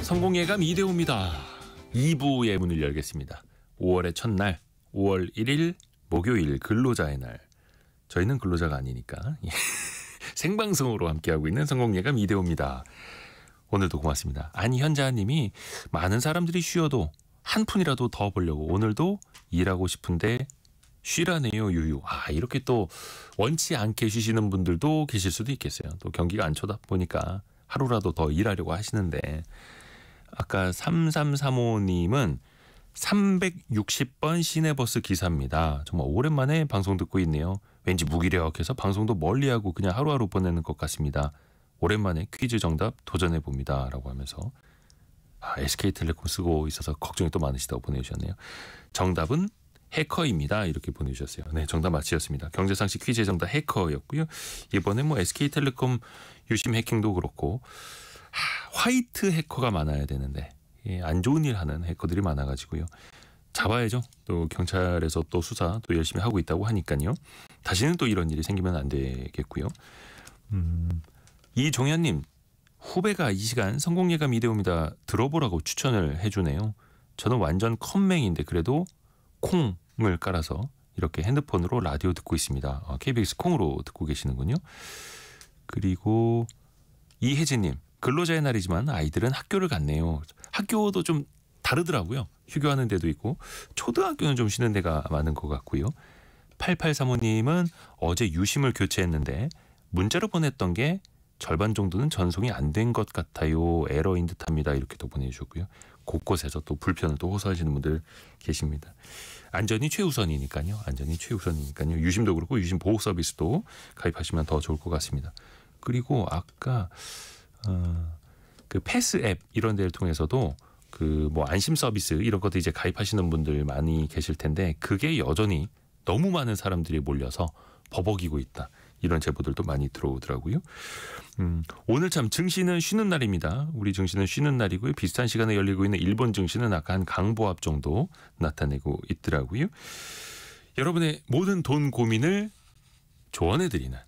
성공예감 이대호입니다. 2부의 문을 열겠습니다. 5월의 첫날 5월 1일 목요일 근로자의 날. 저희는 근로자가 아니니까 생방송으로 함께하고 있는 성공예감 이대호입니다. 오늘도 고맙습니다. 안현자님이 많은 사람들이 쉬어도 한 푼이라도 더 벌려고 오늘도 일하고 싶은데 쉬라네요 유유. 이렇게 또 원치 않게 쉬시는 분들도 계실 수도 있겠어요. 또 경기가 안 좋다 보니까 하루라도 더 일하려고 하시는데, 아까 3335님은 360번 시내버스 기사입니다. 정말 오랜만에 방송 듣고 있네요. 왠지 무기력해서 방송도 멀리하고 그냥 하루하루 보내는 것 같습니다. 오랜만에 퀴즈 정답 도전해봅니다. 라고 하면서 SK텔레콤 쓰고 있어서 걱정이 또 많으시다고 보내주셨네요. 정답은 해커입니다. 이렇게 보내주셨어요. 네, 정답 맞히셨습니다. 경제상식 퀴즈의 정답 해커였고요. 이번에 SK텔레콤 유심 해킹도 그렇고 화이트 해커가 많아야 되는데 안 좋은 일 하는 해커들이 많아가지고요. 잡아야죠. 또 경찰에서 또 수사 또 열심히 하고 있다고 하니까요. 다시는 또 이런 일이 생기면 안 되겠고요. 이종현님, 후배가 이 시간 성공예감 이대호입니다 들어보라고 추천을 해주네요. 저는 완전 컴맹인데 그래도 콩을 깔아서 이렇게 핸드폰으로 라디오 듣고 있습니다. KBS 콩으로 듣고 계시는군요. 그리고 이혜진님, 근로자의 날이지만 아이들은 학교를 갔네요. 학교도 좀 다르더라고요. 휴교하는 데도 있고 초등학교는 좀 쉬는 데가 많은 것 같고요. 8835님은 어제 유심을 교체했는데 문자로 보냈던 게 절반 정도는 전송이 안 된 것 같아요. 에러인 듯합니다. 이렇게 또 보내주셨고요. 곳곳에서 또 불편을 또 호소하시는 분들 계십니다. 안전이 최우선이니까요. 유심도 그렇고 유심 보호 서비스도 가입하시면 더 좋을 것 같습니다. 그리고 아까 그 패스 앱 이런 데를 통해서도 안심 서비스 이런 것도 이제 가입하시는 분들 많이 계실 텐데 그게 여전히 너무 많은 사람들이 몰려서 버벅이고 있다. 이런 제보들도 많이 들어오더라고요. 오늘 참 증시는 쉬는 날입니다. 우리 증시는 쉬는 날이고요. 비슷한 시간에 열리고 있는 일본 증시는 아까 한 강보합 정도 나타내고 있더라고요. 여러분의 모든 돈 고민을 조언해드리는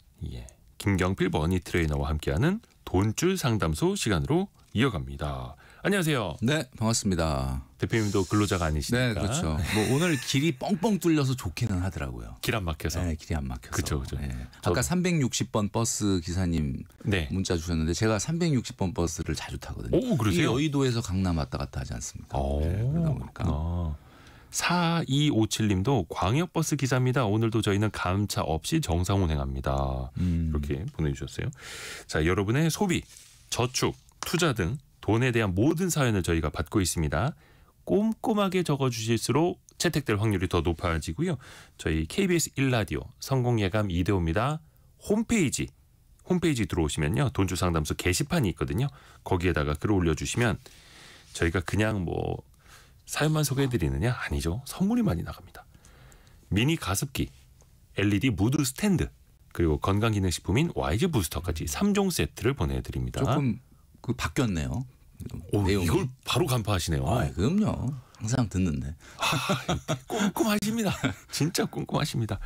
김경필 머니 트레이너와 함께하는 돈줄 상담소 시간으로 이어갑니다. 안녕하세요. 네, 반갑습니다. 대표님도 근로자가 아니시니까. 네, 그렇죠. 오늘 길이 뻥뻥 뚫려서 좋기는 하더라고요. 길 안 막혀서. 네, 길이 안 막혀서. 그렇죠. 네. 아까 360번 버스 기사님 문자 주셨는데 제가 360번 버스를 자주 타거든요. 오, 그러세요? 여의도에서 강남 왔다 갔다 하지 않습니까? 그러다 보니까. 4257님도 광역버스 기사입니다. 오늘도 저희는 감차 없이 정상 운행합니다. 이렇게 보내주셨어요. 자, 여러분의 소비, 저축, 투자 등 돈에 대한 모든 사연을 저희가 받고 있습니다. 꼼꼼하게 적어주실수록 채택될 확률이 더 높아지고요. 저희 KBS 1라디오 성공예감 이대호입니다. 홈페이지 들어오시면요. 돈줄상담소 게시판이 있거든요. 거기에다가 글을 올려주시면 저희가 그냥 사연만 소개해드리느냐? 아니죠. 선물이 많이 나갑니다. 미니 가습기, LED 무드 스탠드, 그리고 건강기능식품인 YG 부스터까지 3종 세트를 보내드립니다. 조금 바뀌었네요. 이걸 바로 간파하시네요. 그럼요. 항상 듣는데. 꼼꼼하십니다. 진짜 꼼꼼하십니다.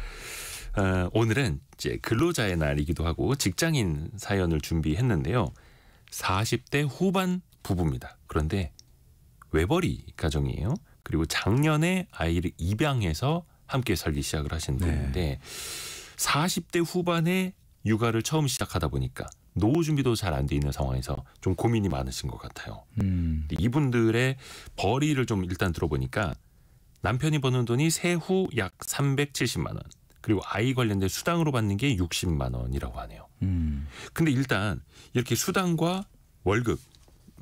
오늘은 이제 근로자의 날이기도 하고 직장인 사연을 준비했는데요. 40대 후반 부부입니다. 그런데 외벌이 가정이에요. 그리고 작년에 아이를 입양해서 함께 살기 시작을 하신 분인데 40대 후반에 육아를 처음 시작하다 보니까 노후 준비도 잘 안 돼 있는 상황에서 좀 고민이 많으신 것 같아요. 이분들의 벌이를 좀 일단 들어보니까 남편이 버는 돈이 세후 약 370만 원, 그리고 아이 관련된 수당으로 받는 게 60만 원이라고 하네요. 근데 일단 이렇게 수당과 월급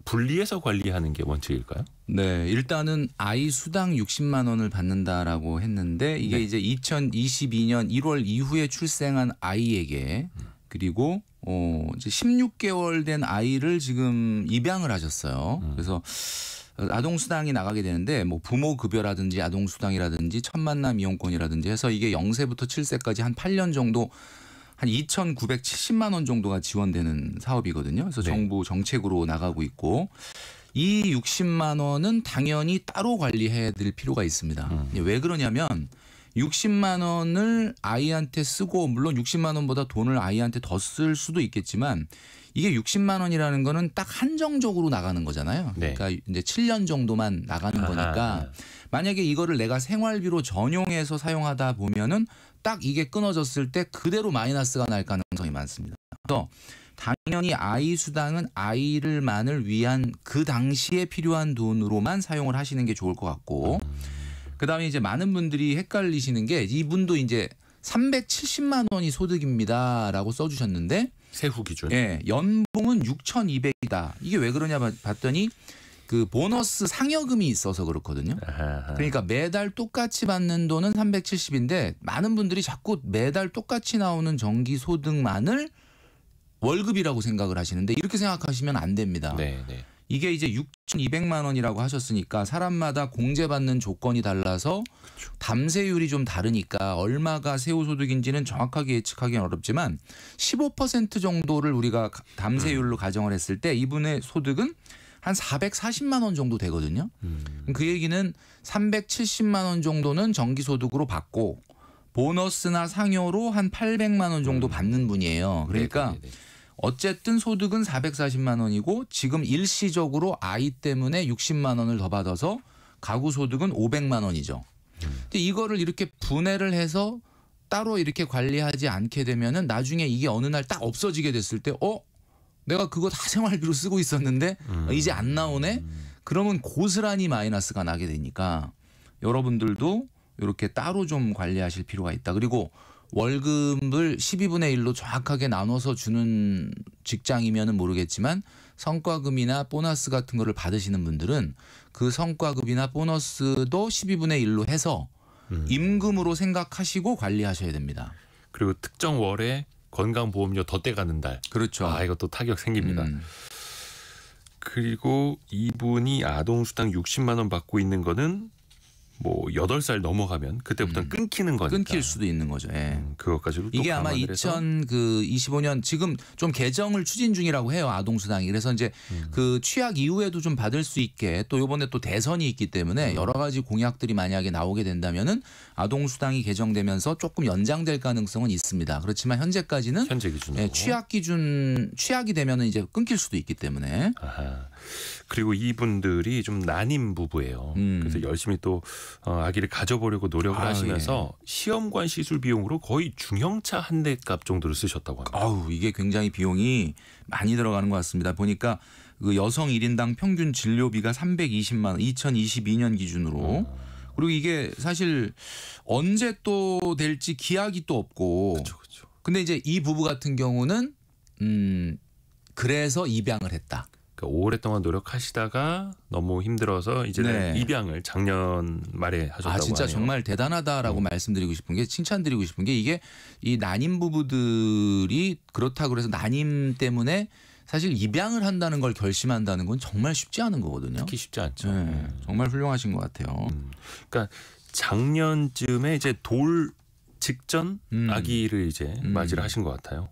분리해서 관리하는 게 원칙일까요? 네, 일단은 아이 수당 60만 원을 받는다라고 했는데 이게 이제 2022년 1월 이후에 출생한 아이에게 그리고 이제 16개월 된 아이를 지금 입양을 하셨어요. 그래서 아동 수당이 나가게 되는데 부모 급여라든지 아동 수당이라든지 첫 만남 이용권이라든지 해서 이게 0세부터 7세까지 한 8년 정도 한 2,970만 원 정도가 지원되는 사업이거든요. 그래서 정부 정책으로 나가고 있고 이 60만 원은 당연히 따로 관리해야 될 필요가 있습니다. 왜 그러냐면 60만 원을 아이한테 쓰고 물론 60만 원보다 돈을 아이한테 더 쓸 수도 있겠지만 이게 60만 원이라는 거는 딱 한정적으로 나가는 거잖아요. 네. 그러니까 이제 7년 정도만 나가는 거니까 만약에 이거를 내가 생활비로 전용해서 사용하다 보면은 딱 이게 끊어졌을 때 그대로 마이너스가 날 가능성이 많습니다. 그래서 당연히 아이 수당은 아이를만을 위한 그 당시에 필요한 돈으로만 사용을 하시는 게 좋을 것 같고 그다음에 이제 많은 분들이 헷갈리시는 게 이분도 이제 370만 원이 소득입니다라고 써주셨는데 세후 기준. 예, 연봉은 6,200이다. 이게 왜 그러냐 봤더니 그 보너스 상여금이 있어서 그렇거든요. 아하. 그러니까 매달 똑같이 받는 돈은 370인데 많은 분들이 자꾸 매달 똑같이 나오는 정기소득만을 월급이라고 생각을 하시는데 이렇게 생각하시면 안 됩니다. 네, 네. 이게 이제 6,200만 원이라고 하셨으니까 사람마다 공제받는 조건이 달라서 그렇죠. 담세율이 좀 다르니까 얼마가 세후소득인지는 정확하게 예측하기는 어렵지만 15% 정도를 우리가 담세율로 가정을 했을 때 이분의 소득은 한 440만 원 정도 되거든요. 그 얘기는 370만 원 정도는 정기소득으로 받고 보너스나 상여로 한 800만 원 정도 받는 분이에요. 그러니까 네네네. 어쨌든 소득은 440만 원이고 지금 일시적으로 아이 때문에 60만 원을 더 받아서 가구 소득은 500만 원이죠. 근데 이거를 이렇게 분해를 해서 따로 이렇게 관리하지 않게 되면은 나중에 이게 어느 날 딱 없어지게 됐을 때 내가 그거 다 생활비로 쓰고 있었는데 이제 안 나오네? 그러면 고스란히 마이너스가 나게 되니까 여러분들도 이렇게 따로 좀 관리하실 필요가 있다. 그리고 월급을 12분의 1로 정확하게 나눠서 주는 직장이면은 모르겠지만 성과금이나 보너스 같은 거를 받으시는 분들은 그 성과급이나 보너스도 12분의 1로 해서 임금으로 생각하시고 관리하셔야 됩니다. 그리고 특정 월에 건강보험료 더 떼가는 달. 그렇죠. 이것도 타격 생깁니다. 그리고 이분이 아동수당 60만 원 받고 있는 거는 뭐 8살 넘어가면 그때부터는 끊기는 거니까. 끊길 수도 있는 거죠. 예. 그것까지도 또 이게 아마 감안을 해서 2025년 지금 좀 개정을 추진 중이라고 해요. 아동수당이. 그래서 이제 그 취약 이후에도 좀 받을 수 있게 또 이번에 또 대선이 있기 때문에 여러 가지 공약들이 만약에 나오게 된다면은 아동수당이 개정되면서 조금 연장될 가능성은 있습니다. 그렇지만 현재까지는 현재 기준으로. 예, 취약이 되면은 이제 끊길 수도 있기 때문에. 아하. 그리고 이분들이 좀 난임 부부예요. 그래서 열심히 또 아기를 가져보려고 노력을 하시면서 시험관 시술 비용으로 거의 중형차 한 대 값 정도를 쓰셨다고 합니다. 이게 굉장히 비용이 많이 들어가는 것 같습니다. 보니까 그 여성 1인당 평균 진료비가 320만 원, 2022년 기준으로. 그리고 이게 사실 언제 또 될지 기약이 또 없고. 그렇죠. 근데 이제 이 부부 같은 경우는 그래서 입양을 했다. 그러니까 오랫동안 노력하시다가 너무 힘들어서 이제는 네. 입양을 작년 말에 하셨다고 진짜 하네요. 정말 대단하다라고 말씀드리고 싶은 게 칭찬드리고 싶은 게 이게 이 난임 부부들이 그렇다고 그래서 난임 때문에 사실 입양을 한다는 걸 결심한다는 건 정말 쉽지 않은 거거든요. 특히 쉽지 않죠. 네, 정말 훌륭하신 것 같아요. 그러니까 작년쯤에 이제 돌 직전 아기를 이제 맞이를 하신 것 같아요.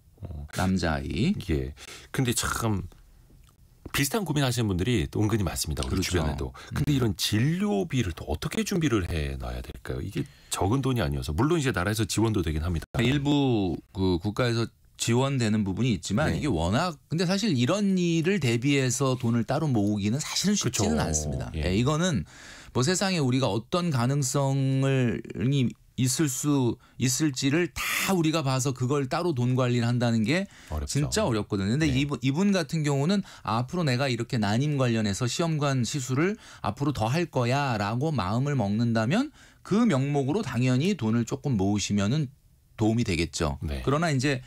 남자아이. 예. 근데 참 비슷한 고민하시는 분들이 또 은근히 많습니다. 우리 그렇죠. 주변에도. 근데 이런 진료비를 또 어떻게 준비를 해 놔야 될까요? 이게 적은 돈이 아니어서 물론 이제 나라에서 지원도 되긴 합니다. 일부 그 국가에서 지원되는 부분이 있지만 네. 이게 워낙 근데 사실 이런 일을 대비해서 돈을 따로 모으기는 사실은 쉽지는 그렇죠. 않습니다. 예. 예, 이거는 뭐 세상에 우리가 어떤 가능성을 있을지를 다 우리가 봐서 그걸 따로 돈 관리를 한다는 게 어렵죠. 진짜 어렵거든요. 근데 네. 이분 같은 경우는 앞으로 내가 이렇게 난임 관련해서 시험관 시술을 앞으로 더 할 거야라고 마음을 먹는다면 그 명목으로 당연히 돈을 조금 모으시면은 도움이 되겠죠. 네. 그러나 이제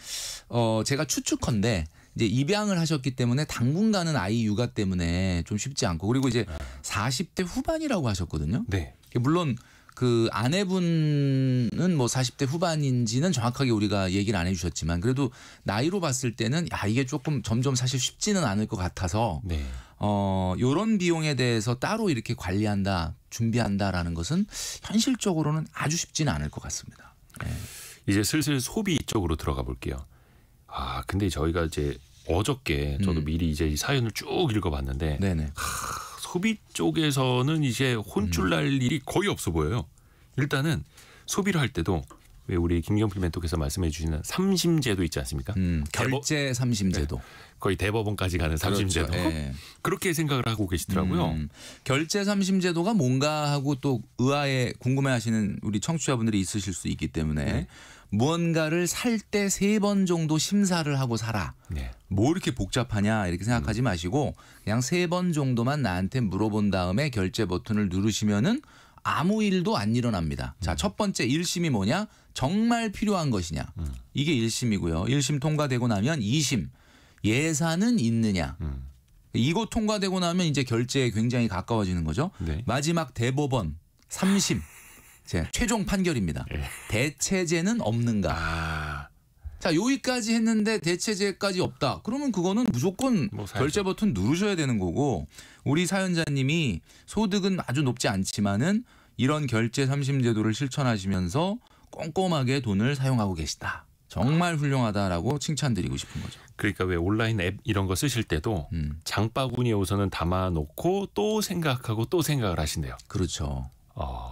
제가 추측컨대 이제 입양을 하셨기 때문에 당분간은 아이 육아 때문에 좀 쉽지 않고 그리고 이제 40대 후반이라고 하셨거든요. 네. 물론 그 아내분은 뭐 40대 후반인지는 정확하게 우리가 얘기를 안 해주셨지만 그래도 나이로 봤을 때는 이게 조금 점점 사실 쉽지는 않을 것 같아서 네. 요런 비용에 대해서 따로 이렇게 관리한다, 준비한다라는 것은 현실적으로는 아주 쉽지는 않을 것 같습니다. 네. 이제 슬슬 소비 쪽으로 들어가 볼게요. 근데 저희가 이제 어저께 저도 미리 이제 이 사연을 쭉 읽어봤는데 네네. 소비 쪽에서는 이제 혼쭐 날 일이 거의 없어 보여요. 일단은 소비를 할 때도 왜 우리 김경필 멘토께서 말씀해 주시는 삼심제도 있지 않습니까? 결제 삼심제도. 네. 거의 대법원까지 가는 삼심제도. 그렇죠. 예. 그렇게 생각을 하고 계시더라고요. 결제 삼심제도가 뭔가 하고 또 의아해 궁금해하시는 우리 청취자분들이 있으실 수 있기 때문에 무언가를 살 때 3번 정도 심사를 하고 사라. 네. 뭐 이렇게 복잡하냐 이렇게 생각하지 마시고 그냥 3번 정도만 나한테 물어본 다음에 결제 버튼을 누르시면은 아무 일도 안 일어납니다. 자, 첫 번째 1심이 뭐냐? 정말 필요한 것이냐? 이게 1심이고요. 1심 통과되고 나면 2심. 예산은 있느냐? 이거 통과되고 나면 이제 결제에 굉장히 가까워지는 거죠. 네. 마지막 대법원 3심. 최종 판결입니다. 네. 대체제는 없는가? 아, 자, 여기까지 했는데 대체제까지 없다. 그러면 그거는 무조건 뭐 결제 버튼 누르셔야 되는 거고 우리 사연자님이 소득은 아주 높지 않지만은 이런 결제 삼심제도를 실천하시면서 꼼꼼하게 돈을 사용하고 계시다. 정말 훌륭하다라고 칭찬드리고 싶은 거죠. 그러니까 왜 온라인 앱 이런 거 쓰실 때도 장바구니에 우선은 담아놓고 또 생각하고 또 생각을 하신대요. 그렇죠.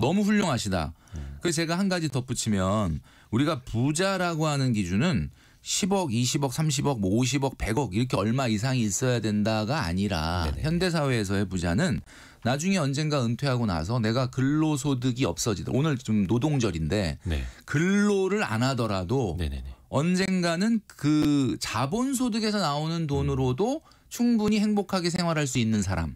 너무 훌륭하시다. 그래서 제가 한 가지 덧붙이면 우리가 부자라고 하는 기준은 10억, 20억, 30억, 뭐 50억, 100억 이렇게 얼마 이상이 있어야 된다가 아니라 네네. 현대사회에서의 부자는 나중에 언젠가 은퇴하고 나서 내가 근로소득이 없어지다. 오늘 좀 노동절인데 네. 근로를 안 하더라도 네네네. 언젠가는 그 자본소득에서 나오는 돈으로도 충분히 행복하게 생활할 수 있는 사람.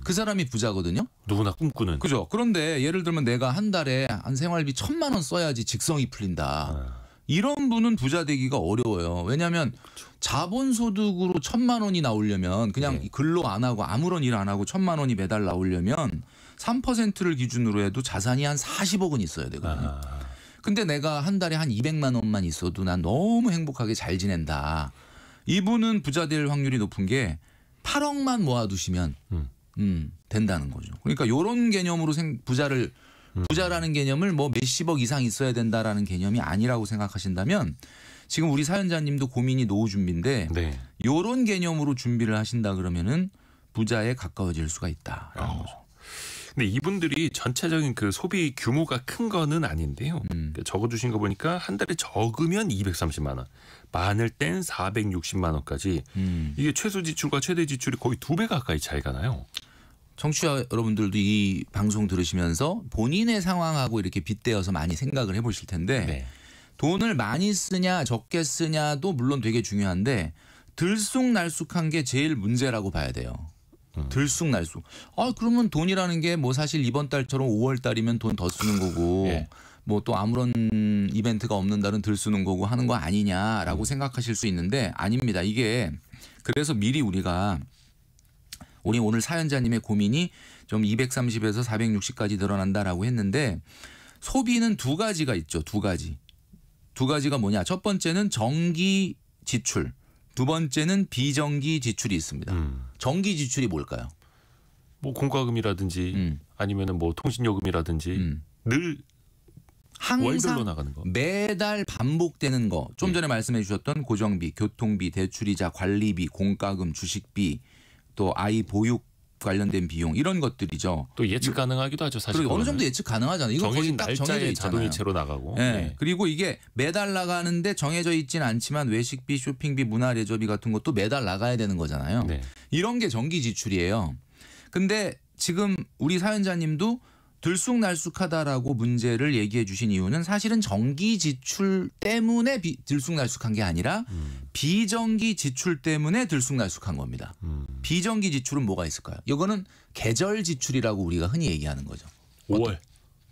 그 사람이 부자거든요. 누구나 꿈꾸는. 그죠. 그런데 예를 들면 내가 한 달에 한 생활비 1,000만 원 써야지 직성이 풀린다. 이런 분은 부자 되기가 어려워요. 왜냐하면 자본소득으로 1,000만 원이 나오려면 그냥 네. 근로 안 하고 아무런 일 안 하고 1,000만 원이 매달 나오려면 3%를 기준으로 해도 자산이 한 40억은 있어야 되거든요. 근데 내가 한 달에 한 200만 원만 있어도 난 너무 행복하게 잘 지낸다. 이분은 부자 될 확률이 높은 게 8억만 모아두시면 된다는 거죠. 그러니까 이런 개념으로 부자라는 개념을 뭐 몇십억 이상 있어야 된다라는 개념이 아니라고 생각하신다면 지금 우리 사연자님도 고민이 노후 준비인데 네. 이런 개념으로 준비를 하신다 그러면은 부자에 가까워질 수가 있다라는 거죠. 근데 이분들이 전체적인 그 소비 규모가 큰 거는 아닌데요. 적어주신 거 보니까 한 달에 적으면 230만 원, 많을 땐 460만 원까지 이게 최소 지출과 최대 지출이 거의 2배 가까이 차이가 나요. 청취자 여러분들도 이 방송 들으시면서 본인의 상황하고 이렇게 빗대어서 많이 생각을 해보실 텐데 네. 돈을 많이 쓰냐 적게 쓰냐도 물론 되게 중요한데 들쑥날쑥한 게 제일 문제라고 봐야 돼요. 들쑥날쑥. 그러면 돈이라는 게 뭐 사실 이번 달처럼 5월 달이면 돈 더 쓰는 거고 예. 뭐 또 아무런 이벤트가 없는 달은 덜 쓰는 거고 하는 거 아니냐라고 생각하실 수 있는데 아닙니다. 이게 그래서 미리 우리가 우리 오늘 사연자님의 고민이 좀 230에서 460까지 늘어난다라고 했는데 소비는 2가지가 있죠. 2가지. 2가지가 뭐냐. 첫 번째는 정기 지출. 2번째는 비정기 지출이 있습니다. 정기 지출이 뭘까요? 뭐 공과금이라든지 아니면은 뭐 통신요금이라든지 늘 월별로 항상 나가는 거. 매달 반복되는 거. 좀 전에 말씀해 주셨던 고정비, 교통비, 대출이자, 관리비, 공과금, 주식비, 또 아이 보육 관련된 비용 이런 것들이죠. 또 예측 가능하기도 하죠. 사실 그리고 어느 정도 예측 가능하잖아요. 이거 거의 정해진 딱 정해져 날짜에 있잖아요. 자동이체로 나가고. 네. 네. 그리고 이게 매달 나가는데 정해져 있지는 않지만 외식비, 쇼핑비, 문화레저비 같은 것도 매달 나가야 되는 거잖아요. 네. 이런 게 정기 지출이에요. 근데 지금 우리 사연자님도 들쑥날쑥하다라고 문제를 얘기해 주신 이유는 사실은 정기 지출 때문에 들쑥날쑥한 게 아니라 비정기 지출 때문에 들쑥날쑥한 겁니다. 비정기 지출은 뭐가 있을까요? 이거는 계절 지출이라고 우리가 흔히 얘기하는 거죠. 5월.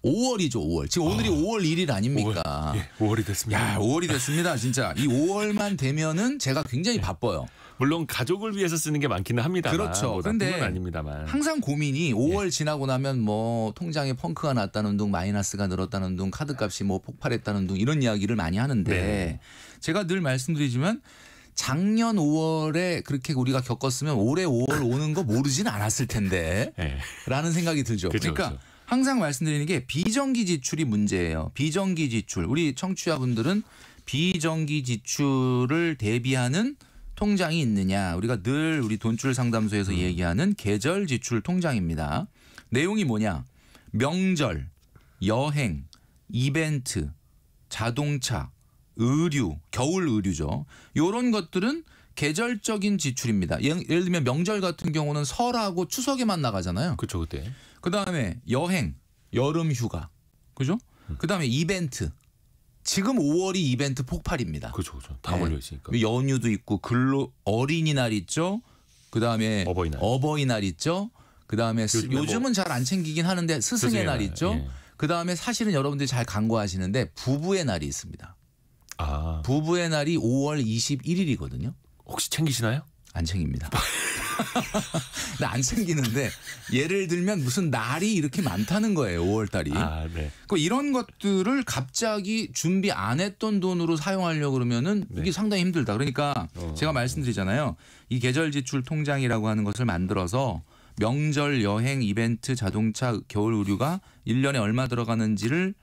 5월이죠, 5월. 지금 오늘이 5월 1일 아닙니까? 5월. 예, 5월이 됐습니다. 야, 5월이 됐습니다. 진짜. 이 5월만 되면은 제가 굉장히 바빠요. 물론 가족을 위해서 쓰는 게 많기는 합니다만. 그렇죠. 그런데 근데 아닙니다만. 항상 고민이 5월 지나고 나면 뭐 통장에 펑크가 났다는 둥, 마이너스가 늘었다는 둥, 카드값이 뭐 폭발했다는 둥 이런 이야기를 많이 하는데 네. 제가 늘 말씀드리지만 작년 5월에 그렇게 우리가 겪었으면 올해 5월 오는 거 모르진 않았을 텐데 네. 라는 생각이 들죠. 그렇죠, 그러니까 그렇죠. 항상 말씀드리는 게 비정기 지출이 문제예요. 비정기 지출. 우리 청취자분들은 비정기 지출을 대비하는 통장이 있느냐. 우리가 늘 우리 돈줄 상담소에서 얘기하는 계절 지출 통장입니다. 내용이 뭐냐. 명절, 여행, 이벤트, 자동차, 의류, 겨울 의류죠. 이런 것들은 계절적인 지출입니다. 예를 들면 명절 같은 경우는 설하고 추석에만 나가잖아요. 그렇죠, 그때. 그다음에 여행, 여름 휴가, 그죠? 그다음에 이벤트. 지금 5월이 이벤트 폭발입니다. 그렇죠, 그렇죠. 다 몰려 있으니까. 연휴도 있고 근로 어린이날 있죠. 그다음에 어버이날 있죠. 그다음에 요즘은 잘 안 챙기긴 하는데 스승의 날 있죠. 예. 그다음에 사실은 여러분들이 잘 간과하시는데 부부의 날이 있습니다. 아, 부부의 날이 5월 21일이거든요. 혹시 챙기시나요? 안 챙깁니다. 근데 안 챙기는데 예를 들면 무슨 날이 이렇게 많다는 거예요. 5월 달이. 아, 네. 이런 것들을 갑자기 준비 안 했던 돈으로 사용하려고 그러면은 네. 이게 상당히 힘들다. 그러니까 제가 말씀드리잖아요. 이 계절 지출 통장이라고 하는 것을 만들어서 명절, 여행, 이벤트, 자동차, 겨울 의류가 1년에 얼마 들어가는지를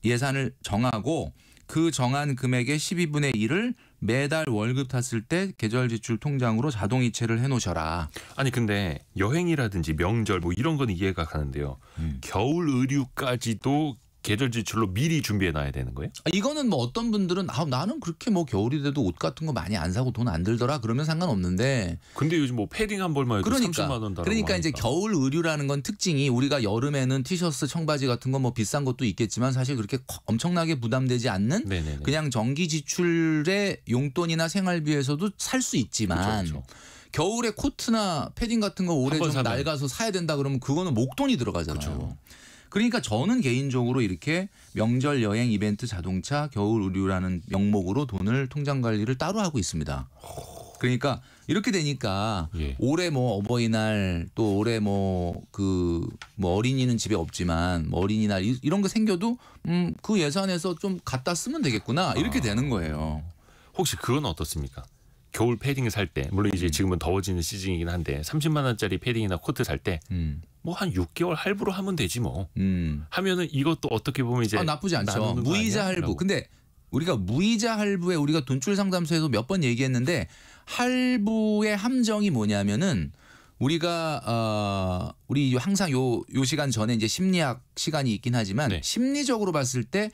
예산을 정하고 그 정한 금액의 12분의 1을 매달 월급 탔을 때 계절 지출 통장으로 자동 이체를 해놓으셔라. 아니 근데 여행이라든지 명절 뭐 이런 거는 이해가 가는데요. 겨울 의류까지도 계절 지출로 미리 준비해 놔야 되는 거예요? 이거는 뭐 어떤 분들은 나는 그렇게 뭐 겨울이 돼도 옷 같은 거 많이 안 사고 돈 안 들더라 그러면 상관없는데. 근데 요즘 뭐 패딩 한 벌만 해도 30만 원 달라고 그러니까 이제 겨울 의류라는 건 특징이 우리가 여름에는 티셔츠, 청바지 같은 거 뭐 비싼 것도 있겠지만 사실 그렇게 엄청나게 부담되지 않는 네네네. 그냥 정기 지출의 용돈이나 생활비에서도 살 수 있지만 그렇죠. 겨울에 코트나 패딩 같은 거 올해 한번 좀 사면. 낡아서 사야 된다 그러면 그거는 목돈이 들어가잖아요. 그렇죠. 그러니까 저는 개인적으로 이렇게 명절, 여행, 이벤트, 자동차, 겨울 의류라는 명목으로 돈을 통장 관리를 따로 하고 있습니다. 그러니까 이렇게 되니까 예. 올해 뭐 어버이날 또 올해 뭐 어린이는 집에 없지만 뭐 어린이날 이런 거 생겨도 그 예산에서 좀 갖다 쓰면 되겠구나 이렇게 되는 거예요. 혹시 그건 어떻습니까? 겨울 패딩을 살 때 물론 이제 지금은 더워지는 시즌이긴 한데 30만 원짜리 패딩이나 코트 살 때 뭐 한 6개월 할부로 하면 되지 뭐. 하면은 이것도 어떻게 보면 이제 나쁘지 않죠. 나누는 거 무이자 아니야? 할부. 라고. 근데 우리가 무이자 할부에 우리가 돈줄 상담소에서 몇 번 얘기했는데 할부의 함정이 뭐냐면은 우리가 우리 항상 요 시간 전에 이제 심리학 시간이 있긴 하지만 네. 심리적으로 봤을 때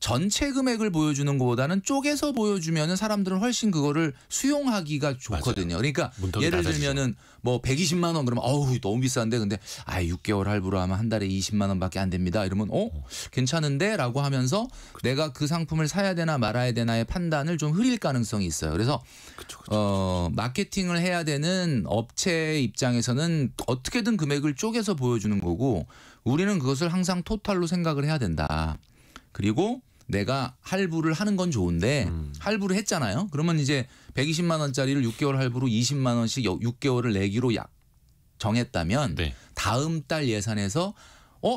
전체 금액을 보여주는 것보다는 쪼개서 보여주면은 사람들은 훨씬 그거를 수용하기가 좋거든요. 그러니까 문턱이 예를 낮아지죠. 들면은 뭐 120만 원 그러면 어우 너무 비싼데 근데 6개월 할부로 하면 한 달에 20만 원밖에 안 됩니다. 이러면 괜찮은데라고 하면서 내가 그 상품을 사야 되나 말아야 되나의 판단을 좀 흐릴 가능성이 있어요. 그래서 마케팅을 해야 되는 업체 입장에서는 어떻게든 금액을 쪼개서 보여주는 거고 우리는 그것을 항상 토탈로 생각을 해야 된다. 그리고 내가 할부를 하는 건 좋은데 할부를 했잖아요. 그러면 이제 120만 원짜리를 6개월 할부로 20만 원씩 6개월을 내기로 정했다면 네. 다음 달 예산에서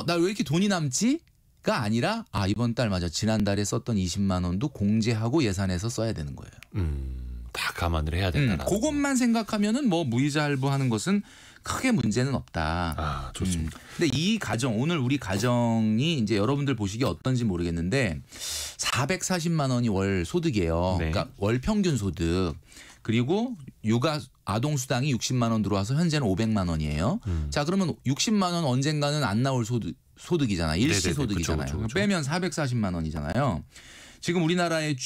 나 왜 이렇게 돈이 남지?가 아니라 이번 달 맞아. 지난달에 썼던 20만 원도 공제하고 예산에서 써야 되는 거예요. 다 감안을 해야 된다. 그것만 생각하면은 뭐 무이자 할부하는 것은 크게 문제는 없다. 좋습니다. 근데 이 가정 오늘 우리 가정이 이제 여러분들 보시기에 어떤지 모르겠는데 440만 원이 월 소득이에요. 네. 그러니까 월 평균 소득. 그리고 육아 아동 수당이 60만 원 들어와서 현재는 500만 원이에요. 자, 그러면 60만 원 언젠가는 안 나올 소득이잖아요. 일시 네네네. 소득이잖아요. 그쵸. 빼면 440만 원이잖아요. 지금 우리나라의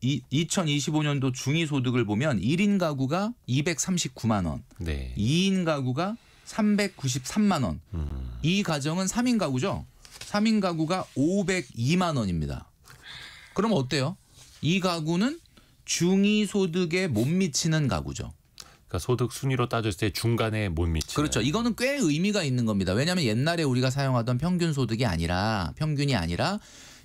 2025년도 중위소득을 보면 1인 가구가 239만 원, 네. 2인 가구가 393만 원. 이 가정은 3인 가구죠. 3인 가구가 502만 원입니다. 그럼 어때요? 이 가구는 중위소득에 못 미치는 가구죠. 그러니까 소득 순위로 따졌을 때 중간에 못 미치는. 그렇죠. 이거는 꽤 의미가 있는 겁니다. 왜냐하면 옛날에 우리가 사용하던 평균이 아니라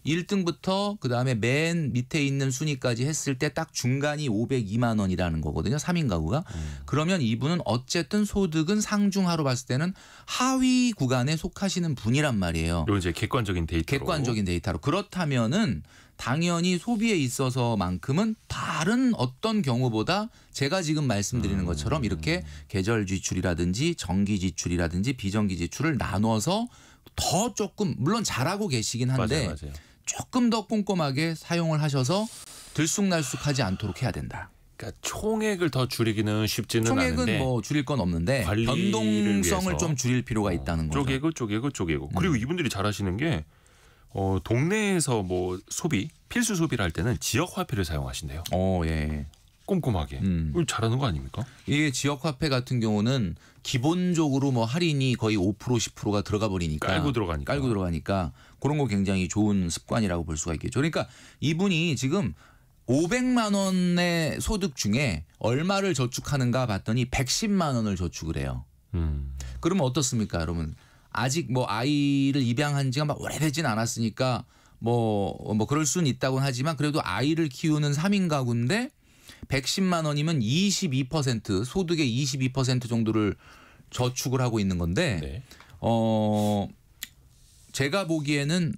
1등부터 그다음에 맨 밑에 있는 순위까지 했을 때 딱 중간이 502만 원이라는 거거든요. 3인 가구가. 그러면 이분은 어쨌든 소득은 상중하로 봤을 때는 하위 구간에 속하시는 분이란 말이에요. 이건 이제 객관적인 데이터로. 객관적인 데이터로. 그렇다면은 당연히 소비에 있어서만큼은 다른 어떤 경우보다 제가 지금 말씀드리는 것처럼 이렇게 계절 지출이라든지 정기 지출이라든지 비정기 지출을 나눠서 더 조금 물론 잘하고 계시긴 한데 맞아요. 조금 더 꼼꼼하게 사용을 하셔서 들쑥날쑥하지 않도록 해야 된다. 그러니까 총액을 더 줄이기는 쉽지는 않은데. 총액은 뭐 줄일 건 없는데 변동성을 좀 줄일 필요가 있다는 거죠. 쪼개고. 그리고 이분들이 잘하시는 게 동네에서 뭐 소비 필수 소비를 할 때는 지역 화폐를 사용하신대요. 예. 꼼꼼하게. 잘하는 거 아닙니까? 이게 지역 화폐 같은 경우는 기본적으로 뭐 할인이 거의 5% 10%가 들어가 버리니까 깔고 들어가니까 그런 거 굉장히 좋은 습관이라고 볼 수가 있겠죠. 그러니까 이분이 지금 500만 원의 소득 중에 얼마를 저축하는가 봤더니 110만 원을 저축을 해요. 그러면 어떻습니까, 여러분? 아직 뭐 아이를 입양한 지가 막 오래되진 않았으니까 뭐 그럴 수는 있다고는 하지만 그래도 아이를 키우는 3인 가구인데 110만 원이면 22% 소득의 22% 정도를 저축을 하고 있는 건데 네. 제가 보기에는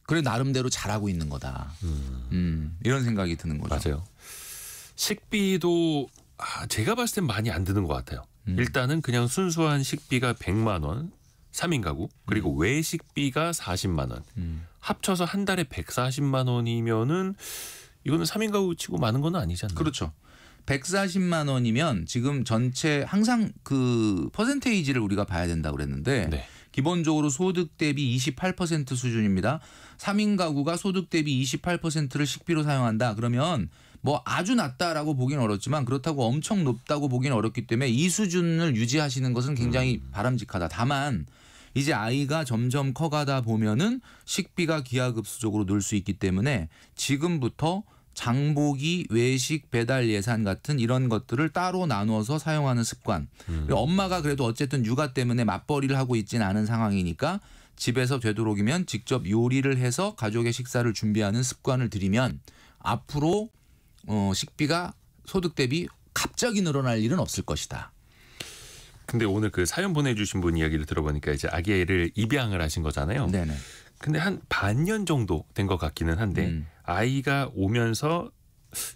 그래 나름대로 잘하고 있는 거다. 이런 생각이 드는 거죠. 맞아요. 식비도 제가 봤을 땐 많이 안 드는 것 같아요. 일단은 그냥 순수한 식비가 100만 원 3인 가구 그리고 외식비가 40만 원 합쳐서 한 달에 140만 원이면은 이거는 3인 가구 치고 많은 건 아니지 않나요? 그렇죠. 140만 원이면 지금 전체 항상 그 퍼센테이지를 우리가 봐야 된다고 그랬는데 네. 기본적으로 소득 대비 28% 수준입니다. 3인 가구가 소득 대비 28%를 식비로 사용한다. 그러면 뭐 아주 낮다라고 보기는 어렵지만 그렇다고 엄청 높다고 보기는 어렵기 때문에 이 수준을 유지하시는 것은 굉장히 바람직하다. 다만 이제 아이가 점점 커가다 보면은 식비가 기하급수적으로 늘 수 있기 때문에 지금부터 장보기, 외식, 배달 예산 같은 이런 것들을 따로 나눠서 사용하는 습관. 그리고 엄마가 그래도 어쨌든 육아 때문에 맞벌이를 하고 있지는 않은 상황이니까 집에서 되도록이면 직접 요리를 해서 가족의 식사를 준비하는 습관을 들이면 앞으로 식비가 소득 대비 갑자기 늘어날 일은 없을 것이다. 근데 오늘 그 사연 보내주신 분 이야기를 들어보니까 이제 아기를 입양을 하신 거잖아요. 네네. 근데 한 반년 정도 된 것 같기는 한데 아이가 오면서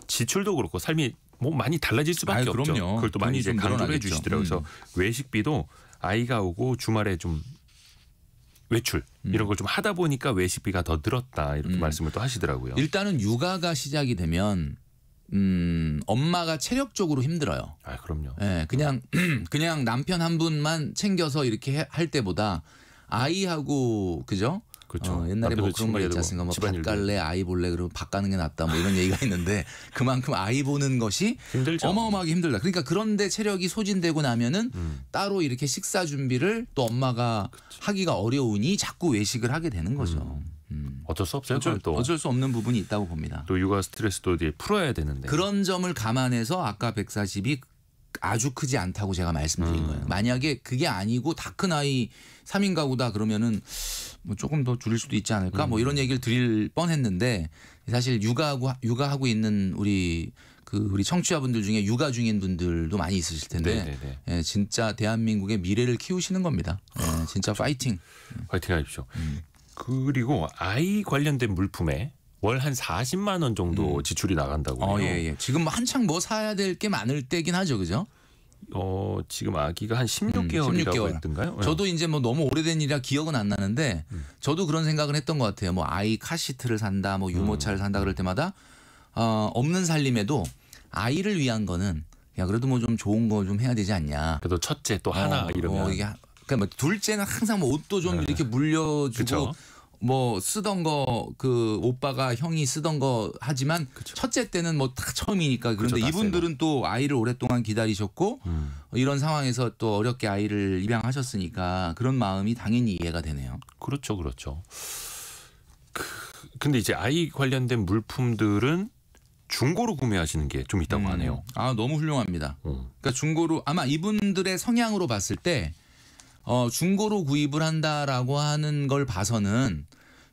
지출도 그렇고 삶이 뭐 많이 달라질 수밖에 없죠. 그럼요. 그걸 또 많이 이제 좀 강조를 늘어나겠죠. 해주시더라고요. 그래서 외식비도 아이가 오고 주말에 좀 외출 이런 걸 좀 하다 보니까 외식비가 더 늘었다 이렇게 말씀을 또 하시더라고요. 일단은 육아가 시작이 되면 엄마가 체력적으로 힘들어요. 그럼요. 예, 그냥 남편 한 분만 챙겨서 이렇게 할 때보다 아이하고 그죠? 그렇죠. 옛날에 뭐 남편도 그런 말 있지 챙겨야 않습니까? 뭐 집안일도. 밥 갈래 아이 볼래 그러면 밥 가는 게 낫다 뭐 이런 얘기가 있는데 그만큼 아이 보는 것이 힘들죠. 어마어마하게 힘들다. 그러니까 그런데 체력이 소진되고 나면은 따로 이렇게 식사 준비를 또 엄마가 하기가 어려우니 자꾸 외식을 하게 되는 거죠. 어쩔 수 없어요. 그건 또. 어쩔 수 없는 부분이 있다고 봅니다. 또 육아 스트레스도 이제 풀어야 되는데. 그런 점을 감안해서 아까 140이 아주 크지 않다고 제가 말씀드린 거예요. 만약에 그게 아니고 다 큰 아이 3인 가구다 그러면은 뭐 조금 더 줄일 수도 있지 않을까 뭐 이런 얘기를 드릴 뻔했는데 사실 육아하고 있는 우리 청취자분들 중에 육아 중인 분들도 많이 있으실 텐데 예, 진짜 대한민국의 미래를 키우시는 겁니다. 예, 진짜 파이팅. 파이팅 하십시오. 그리고 아이 관련된 물품에 월 한 40만 원 정도 지출이 나간다고요. 예. 지금 한창 뭐 사야 될 게 많을 때긴 하죠, 그죠? 지금 아기가 한 16개월이라고 16개월. 했던가요? 저도 이제 뭐 너무 오래된 일이라 기억은 안 나는데 저도 그런 생각을 했던 것 같아요. 뭐 아이 카시트를 산다, 뭐 유모차를 산다 그럴 때마다 없는 살림에도 아이를 위한 거는 야 그래도 뭐 좀 좋은 거 좀 해야 되지 않냐. 그래도 첫째 또 하나 이러면 이게 그러니까 뭐 둘째는 항상 뭐 옷도 좀 이렇게 물려주고 그쵸. 뭐 쓰던 거 그 오빠가 형이 쓰던 거 하지만 첫째 때는 뭐 다 처음이니까 그런데 그쵸, 다 이분들은 또 아이를 오랫동안 기다리셨고 이런 상황에서 또 어렵게 아이를 입양하셨으니까 그런 마음이 당연히 이해가 되네요. 그렇죠. 근데 이제 아이 관련된 물품들은 중고로 구매하시는 게 좀 있다고 하네요. 너무 훌륭합니다. 그러니까 중고로 아마 이분들의 성향으로 봤을 때 중고로 구입을 한다라고 하는 걸 봐서는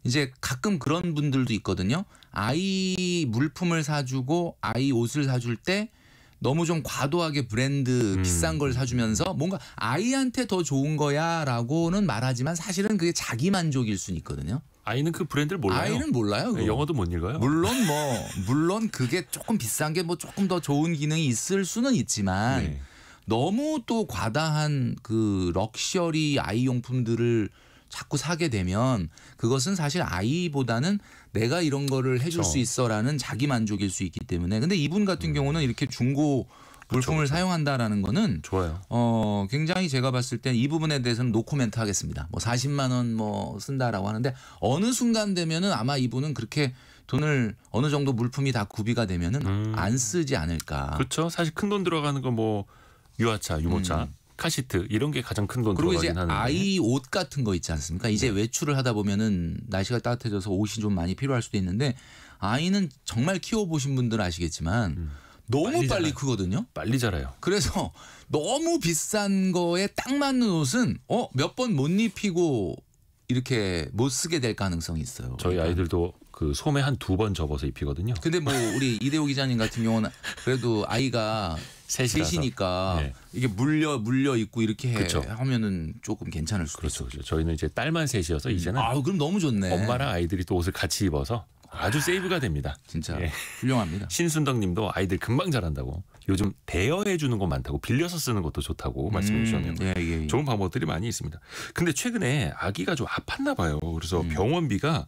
이제 가끔 그런 분들도 있거든요. 아이 물품을 사주고 아이 옷을 사줄 때 너무 좀 과도하게 브랜드 비싼 걸 사주면서 뭔가 아이한테 더 좋은 거야라고는 말하지만 사실은 그게 자기 만족일 수는 있거든요. 아이는 그 브랜드를 몰라요. 아이는 몰라요. 그거. 영어도 못 읽어요. 물론 그게 조금 비싼 게 뭐 조금 더 좋은 기능이 있을 수는 있지만 네. 너무 또 과다한 그 럭셔리 아이 용품들을 자꾸 사게 되면 그것은 사실 아이보다는 내가 이런 거를 해줄 수 있어라는 자기 만족일 수 있기 때문에 근데 이분 같은 경우는 이렇게 중고 물품을 사용한다라는 거는 좋아요. 굉장히 제가 봤을 땐 이 부분에 대해서는 노코멘트 하겠습니다. 뭐 40만 원 뭐 쓴다라고 하는데 어느 순간 되면은 아마 이분은 그렇게 돈을 어느 정도 물품이 다 구비가 되면은 안 쓰지 않을까. 그렇죠. 사실 큰 돈 들어가는 건 뭐 유아차, 유모차, 카시트 이런 게 가장 큰 돈 그리고 들어가긴 이제 하는데. 아이 옷 같은 거 있지 않습니까? 이제 외출을 하다 보면은 날씨가 따뜻해져서 옷이 좀 많이 필요할 수도 있는데 아이는 정말 키워보신 분들은 아시겠지만 너무 빨리 크거든요. 빨리 자라요. 그래서 너무 비싼 거에 딱 맞는 옷은 몇 번 못 입히고 이렇게 못 쓰게 될 가능성이 있어요. 저희 아이들도 그 소매 한 2번 접어서 입히거든요. 근데 뭐 우리 이대호 기자님 같은 경우는 그래도 아이가 셋이라서. 셋이니까 네. 이게 물려 입고 이렇게 그쵸. 하면은 조금 괜찮을 수도 그렇죠. 있어요. 그렇죠. 저희는 이제 딸만 셋이어서 이제는 그럼 너무 좋네. 엄마랑 아이들이 또 옷을 같이 입어서 아주 세이브가 됩니다. 진짜 예. 훌륭합니다. 신순덕 님도 아이들 금방 자란다고 요즘 대여해 주는 거 많다고 빌려서 쓰는 것도 좋다고 말씀해 주셨네요. 예. 좋은 방법들이 많이 있습니다. 근데 최근에 아기가 좀 아팠나 봐요. 그래서 병원비가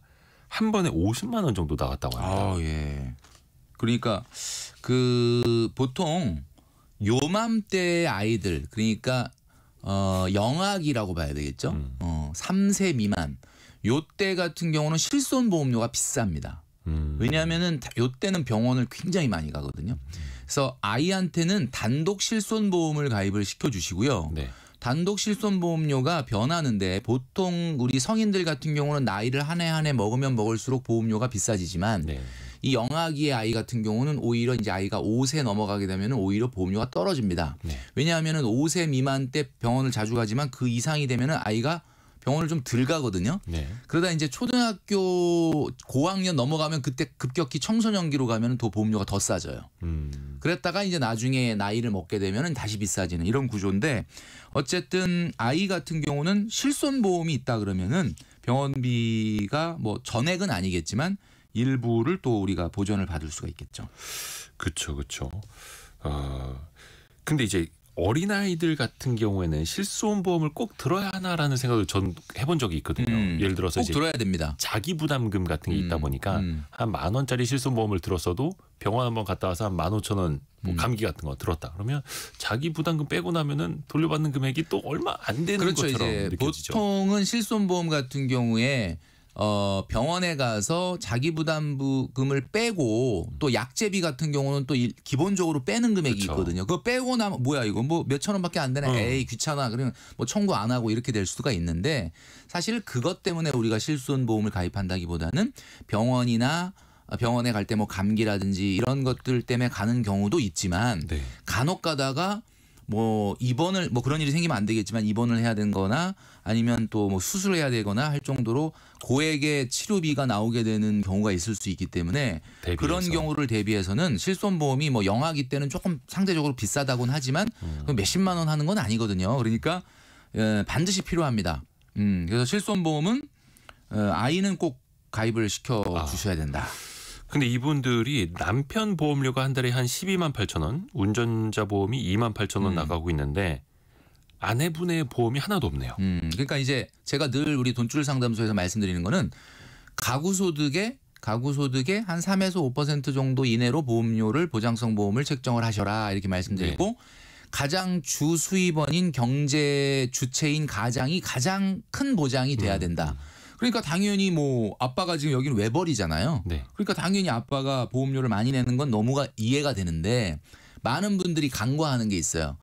한 번에 50만 원 정도 나갔다고 합니다. 예. 그러니까 그 보통 요맘때 아이들 그러니까 영아기라고 봐야 되겠죠. 3세 미만 요때 같은 경우는 실손보험료가 비쌉니다. 왜냐하면은 요때는 병원을 굉장히 많이 가거든요. 그래서 아이한테는 단독 실손보험을 가입을 시켜주시고요. 네. 단독 실손보험료가 변하는데 보통 우리 성인들 같은 경우는 나이를 한 해 한 해 먹으면 먹을수록 보험료가 비싸지지만 네. 이 영아기의 아이 같은 경우는 오히려 이제 아이가 5세 넘어가게 되면 오히려 보험료가 떨어집니다. 네. 왜냐하면 5세 미만 때 병원을 자주 가지만 그 이상이 되면 아이가 병원을 좀 덜 가거든요. 네. 그러다 이제 초등학교 고학년 넘어가면 그때 급격히 청소년기로 가면 또 보험료가 더 싸져요. 그랬다가 이제 나중에 나이를 먹게 되면 다시 비싸지는 이런 구조인데 어쨌든 아이 같은 경우는 실손보험이 있다 그러면은 병원비가 뭐 전액은 아니겠지만 일부를 또 우리가 보전을 받을 수가 있겠죠. 그렇죠. 근데 이제 어린아이들 같은 경우에는 실손보험을 꼭 들어야 하나라는 생각을 전 해본 적이 있거든요. 예를 들어서 꼭 이제 들어야 됩니다. 자기 부담금 같은 게 있다 보니까 한 10,000원짜리 실손보험을 들었어도 병원 한번 갔다 와서 한 15,000원 뭐 감기 같은 거 들었다. 그러면 자기 부담금 빼고 나면은 돌려받는 금액이 또 얼마 안 되는 그렇죠. 것처럼 이제 느껴지죠. 보통은 실손보험 같은 경우에 병원에 가서 자기 부담금을 빼고 또 약제비 같은 경우는 또 기본적으로 빼는 금액이 그렇죠. 있거든요. 그거 빼고 나면 뭐야 이거 뭐 몇천 원밖에 안 되네. 에이 귀찮아. 그러면 뭐 청구 안 하고 이렇게 될 수가 있는데 사실 그것 때문에 우리가 실손보험을 가입한다기보다는 병원에 갈 때 뭐 감기라든지 이런 것들 때문에 가는 경우도 있지만 네. 간혹 가다가 뭐 입원을 뭐 그런 일이 생기면 안 되겠지만 입원을 해야 되거나 아니면 또 뭐 수술해야 되거나 할 정도로 고액의 치료비가 나오게 되는 경우가 있을 수 있기 때문에 대비해서. 그런 경우를 대비해서는 실손보험이 뭐 영아기 때는 조금 상대적으로 비싸다고는 하지만 몇십만 원 하는 건 아니거든요. 그러니까 반드시 필요합니다. 그래서 실손보험은 아이는 꼭 가입을 시켜 주셔야 된다. 근데 이분들이 남편 보험료가 한 달에 한 12만 8천 원, 운전자 보험이 2만 8천 원 나가고 있는데 아내분의 보험이 하나도 없네요. 그러니까 이제 제가 늘 우리 돈줄 상담소에서 말씀드리는 거는 가구 소득의 한 3에서 5% 정도 이내로 보험료를 보장성 보험을 책정을 하셔라 이렇게 말씀드리고 가장 주 수입원인 경제 주체인 가장이 가장 큰 보장이 돼야 된다. 그러니까 당연히 뭐 아빠가 지금 여기는 외벌이잖아요. 네. 그러니까 당연히 아빠가 보험료를 많이 내는 건 너무가 이해가 되는데 많은 분들이 간과하는 게 있어요.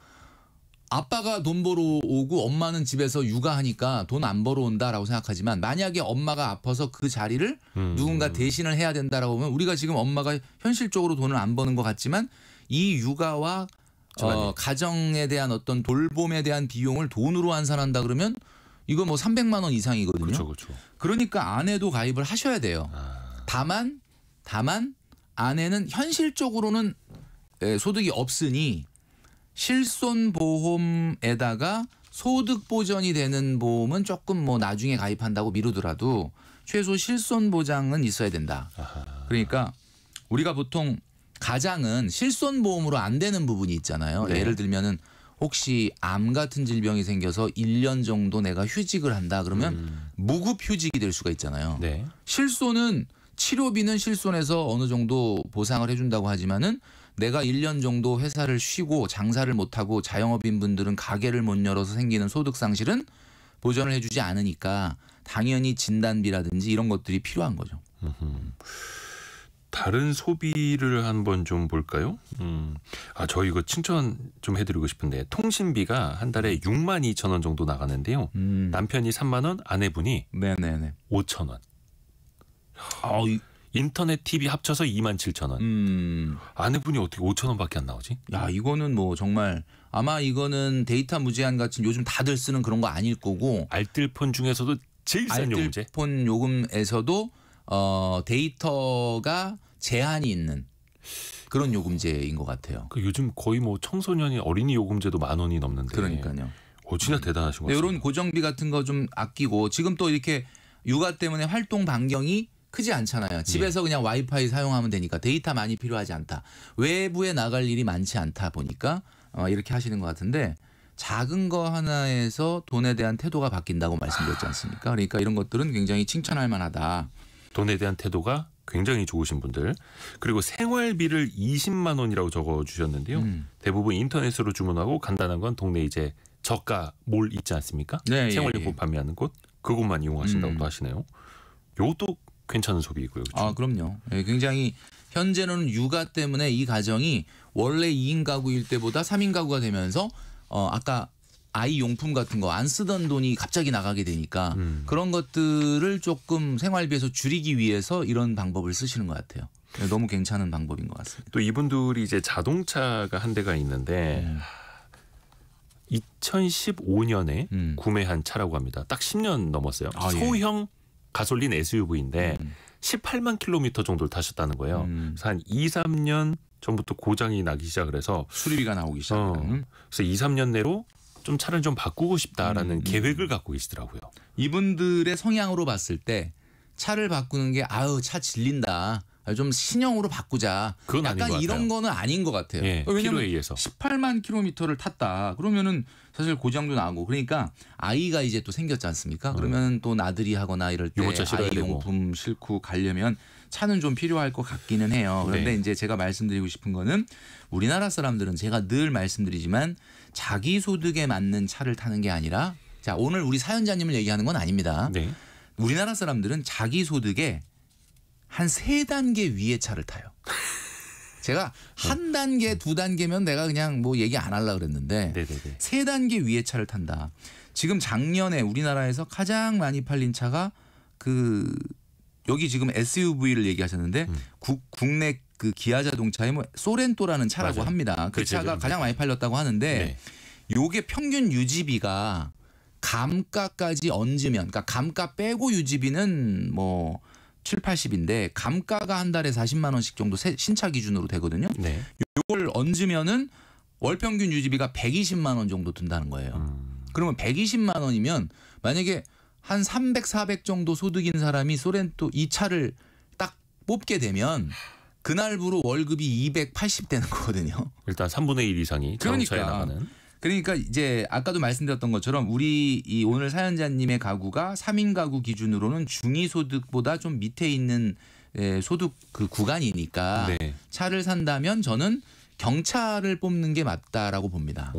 아빠가 돈 벌어 오고 엄마는 집에서 육아하니까 돈 안 벌어 온다라고 생각하지만 만약에 엄마가 아파서 그 자리를 누군가 대신을 해야 된다라고 하면 우리가 지금 엄마가 현실적으로 돈을 안 버는 것 같지만 이 육아와 가정에 대한 어떤 돌봄에 대한 비용을 돈으로 환산한다 그러면 이거 뭐 300만 원 이상이거든요. 그렇죠. 그러니까 아내도 가입을 하셔야 돼요. 다만 아내는 현실적으로는 소득이 없으니 실손보험에다가 소득 보전이 되는 보험은 조금 뭐 나중에 가입한다고 미루더라도 최소 실손보장은 있어야 된다. 그러니까 우리가 보통 가장은 실손보험으로 안 되는 부분이 있잖아요. 네. 예를 들면은 혹시 암 같은 질병이 생겨서 1년 정도 내가 휴직을 한다 그러면 무급휴직이 될 수가 있잖아요. 네. 실손은 치료비는 실손에서 어느 정도 보상을 해준다고 하지만은 내가 1년 정도 회사를 쉬고 장사를 못하고 자영업인 분들은 가게를 못 열어서 생기는 소득 상실은 보전을 해주지 않으니까 당연히 진단비라든지 이런 것들이 필요한 거죠. 다른 소비를 한번 좀 볼까요? 저 이거 칭찬 좀 해드리고 싶은데 통신비가 한 달에 62,000원 정도 나가는데요. 남편이 3만 원, 아내분이 네네네. 5,000원. 인터넷, TV 합쳐서 27,000원. 아내분이 어떻게 5,000원밖에 안 나오지? 야, 이거는 뭐 정말 아마 이거는 데이터 무제한 같은 요즘 다들 쓰는 그런 거 아닐 거고 알뜰폰 중에서도 제일 싼 요금제. 알뜰폰 요금에서도 데이터가 제한이 있는 그런 요금제인 것 같아요. 요즘 거의 뭐 청소년이 어린이 요금제도 10,000원이 넘는데. 그러니까요. 진짜 대단하신 것 같아요. 이런 고정비 같은 거 좀 아끼고 지금 또 이렇게 육아 때문에 활동 반경이 크지 않잖아요. 집에서 그냥 와이파이 사용하면 되니까 데이터 많이 필요하지 않다. 외부에 나갈 일이 많지 않다 보니까 이렇게 하시는 것 같은데 작은 거 하나에서 돈에 대한 태도가 바뀐다고 말씀드렸지 않습니까? 그러니까 이런 것들은 굉장히 칭찬할 만하다. 돈에 대한 태도가 굉장히 좋으신 분들. 그리고 생활비를 20만 원이라고 적어주셨는데요. 대부분 인터넷으로 주문하고 간단한 건 동네 이제 저가 몰 있지 않습니까? 네, 생활용품 판매하는 곳. 그곳만 이용하신다고도 하시네요. 요것도 괜찮은 소비이고요. 그렇죠? 그럼요. 굉장히 현재는 육아 때문에 이 가정이 원래 2인 가구일 때보다 3인 가구가 되면서 아까 아이 용품 같은 거 안 쓰던 돈이 갑자기 나가게 되니까 그런 것들을 조금 생활비에서 줄이기 위해서 이런 방법을 쓰시는 것 같아요. 너무 괜찮은 방법인 것 같습니다. 또 이분들이 이제 자동차가 한 대가 있는데 2015년에 구매한 차라고 합니다. 딱 10년 넘었어요. 소형 가솔린 SUV인데 18만 킬로미터 정도를 타셨다는 거예요. 그래서 한 2, 3년 전부터 고장이 나기 시작을 해서 수리비가 나오기 시작해요. 그래서 2, 3년 내로 좀 차를 좀 바꾸고 싶다라는 계획을 갖고 계시더라고요. 이분들의 성향으로 봤을 때 차를 바꾸는 게 차 질린다. 좀 신형으로 바꾸자. 그건 아닌 것 약간 이런 같아요. 거는 아닌 것 같아요. 예, 왜냐하면 필요에 의해서. 18만 킬로미터를 탔다. 그러면은 사실 고장도 나고 그러니까 아이가 이제 또 생겼지 않습니까? 그러면 또 나들이 하거나 이럴 때 유모차 실어야 아이 용품 싣고 가려면 차는 좀 필요할 것 같기는 해요. 그런데 이제 제가 말씀드리고 싶은 거는 우리나라 사람들은 제가 늘 말씀드리지만 자기 소득에 맞는 차를 타는 게 아니라 자, 오늘 우리 사연자님을 얘기하는 건 아닙니다. 네. 우리나라 사람들은 자기 소득에 한 3단계 위의 차를 타요. 제가 한 단계, 2단계면 내가 그냥 뭐 얘기 안 하려고 그랬는데 3단계 위의 차를 탄다. 지금 작년에 우리나라에서 가장 많이 팔린 차가 여기 지금 SUV를 얘기하셨는데 국내 그 기아 자동차의 뭐 소렌토라는 차라고 맞아요. 합니다. 그 차가 가장 많이 팔렸다고 하는데 요게 평균 유지비가 감가까지 얹으면 그러니까 감가 빼고 유지비는 뭐 7, 80인데 감가가 한 달에 40만 원씩 정도 신차 기준으로 되거든요. 이걸 얹으면은 월 평균 유지비가 120만 원 정도 든다는 거예요. 그러면 120만 원이면 만약에 한 300, 400 정도 소득인 사람이 소렌토 이 차를 딱 뽑게 되면 그날부로 월급이 280 되는 거거든요. 일단 3분의 1 이상이 자동차에 나가는. 그러니까 이제 아까도 말씀드렸던 것처럼 우리 이 오늘 사연자님의 가구가 3인 가구 기준으로는 중위소득보다 좀 밑에 있는 소득 그 구간이니까 차를 산다면 저는 경차를 뽑는 게 맞다라고 봅니다.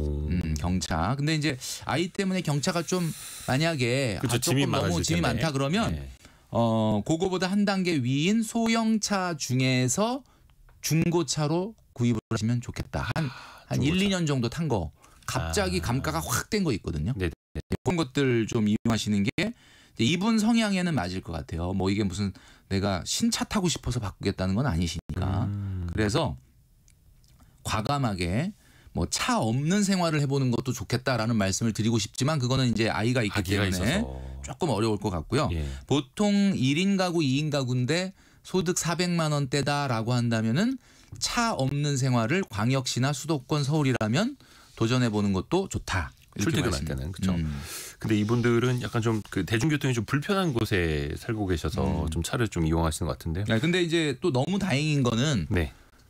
경차. 근데 이제 아이 때문에 경차가 좀 만약에 조금 너무 짐이 많다 그러면 그거보다 한 단계 위인 소형차 중에서 중고차로 구입을 하시면 좋겠다. 한 1, 2년 정도 탄 거. 갑자기 감가가 확 된 거 있거든요. 그런 것들 좀 이용하시는 게 이분 성향에는 맞을 것 같아요. 뭐 이게 무슨 내가 신차 타고 싶어서 바꾸겠다는 건 아니시니까. 그래서 과감하게 뭐 차 없는 생활을 해보는 것도 좋겠다라는 말씀을 드리고 싶지만 그거는 이제 아이가 있기 때문에 있어서. 조금 어려울 것 같고요. 보통 1인 가구, 2인 가구인데 소득 400만 원대다라고 한다면은 차 없는 생활을 광역시나 수도권 서울이라면 도전해 보는 것도 좋다. 출퇴근할 때는 그렇죠. 근데 이분들은 약간 좀 그 대중교통이 좀 불편한 곳에 살고 계셔서 좀 차를 좀 이용하시는 것 같은데요. 근데 이제 또 너무 다행인 거는